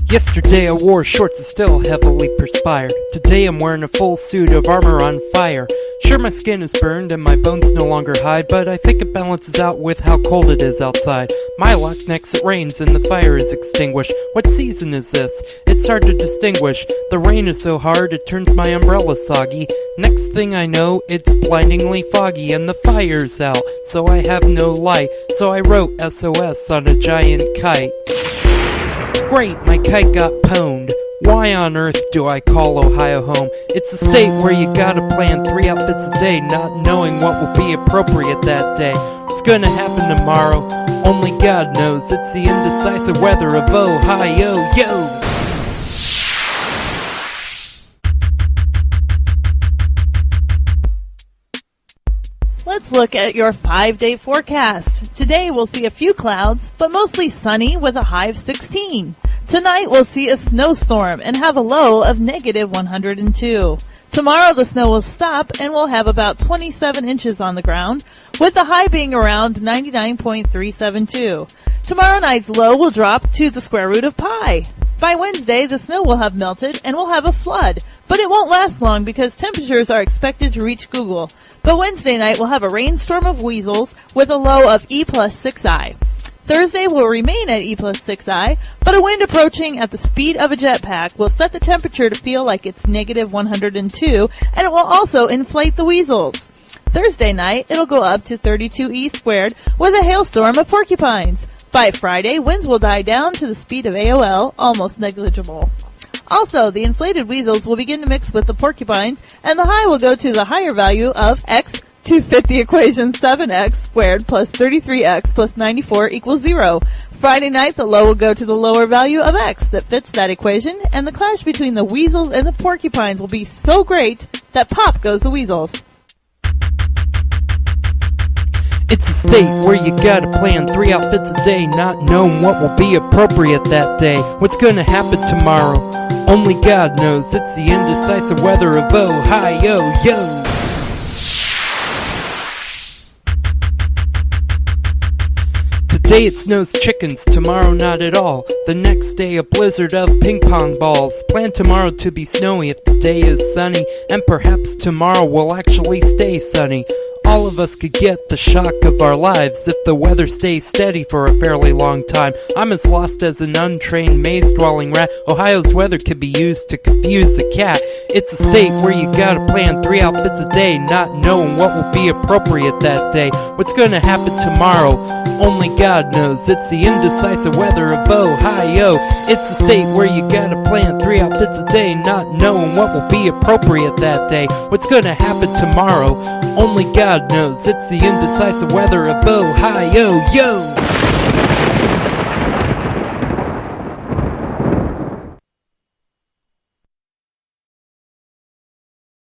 Yesterday I wore shorts that still heavily perspired. Today I'm wearing a full suit of armor on fire. Sure, my skin is burned and my bones no longer hide, but I think it balances out with how cold it is outside. My luck, next it rains and the fire is extinguished. What season is this? It's hard to distinguish. The rain is so hard it turns my umbrella soggy. Next thing I know, it's blindingly foggy and the fire's out, so I have no light. So I wrote SOS on a giant kite. Great, my kite got pwned. Why on earth do I call Ohio home? It's a state where you gotta plan 3 outfits a day, not knowing what will be appropriate that day. What's gonna happen tomorrow? Only God knows. It's the indecisive weather of Ohio, yo! Let's look at your 5-day forecast. Today we'll see a few clouds, but mostly sunny with a high of 16. Tonight we'll see a snowstorm and have a low of negative 102. Tomorrow the snow will stop and we'll have about 27 inches on the ground, with the high being around 99.372. Tomorrow night's low will drop to the square root of pi. By Wednesday, the snow will have melted and we'll have a flood, but it won't last long because temperatures are expected to reach Google. But Wednesday night we'll have a rainstorm of weasels with a low of E plus 6i. Thursday will remain at E plus 6i, but a wind approaching at the speed of a jetpack will set the temperature to feel like it's negative 102, and it will also inflate the weasels. Thursday night, it'll go up to 32e squared with a hailstorm of porcupines. By Friday, winds will die down to the speed of AOL, almost negligible. Also, the inflated weasels will begin to mix with the porcupines, and the high will go to the higher value of x to fit the equation 7x squared plus 33x plus 94 equals 0. Friday night, the low will go to the lower value of x that fits that equation, and the clash between the weasels and the porcupines will be so great that pop goes the weasels. It's a state where you gotta plan 3 outfits a day, not knowing what will be appropriate that day. What's gonna happen tomorrow? Only God knows. It's the indecisive weather of Ohio, yo! Today it snows chickens, tomorrow not at all. The next day a blizzard of ping pong balls. Plan tomorrow to be snowy if the day is sunny, and perhaps tomorrow will actually stay sunny. All of us could get the shock of our lives if the weather stays steady for a fairly long time. I'm as lost as an untrained maze-dwelling rat. Ohio's weather could be used to confuse a cat. It's a state where you gotta plan 3 outfits a day, not knowing what will be appropriate that day. What's gonna happen tomorrow? Only God knows. It's the indecisive weather of Ohio. It's a state where you gotta plan 3 outfits a day, not knowing what will be appropriate that day. What's gonna happen tomorrow? Only God knows. It's the indecisive weather of Ohio, yo!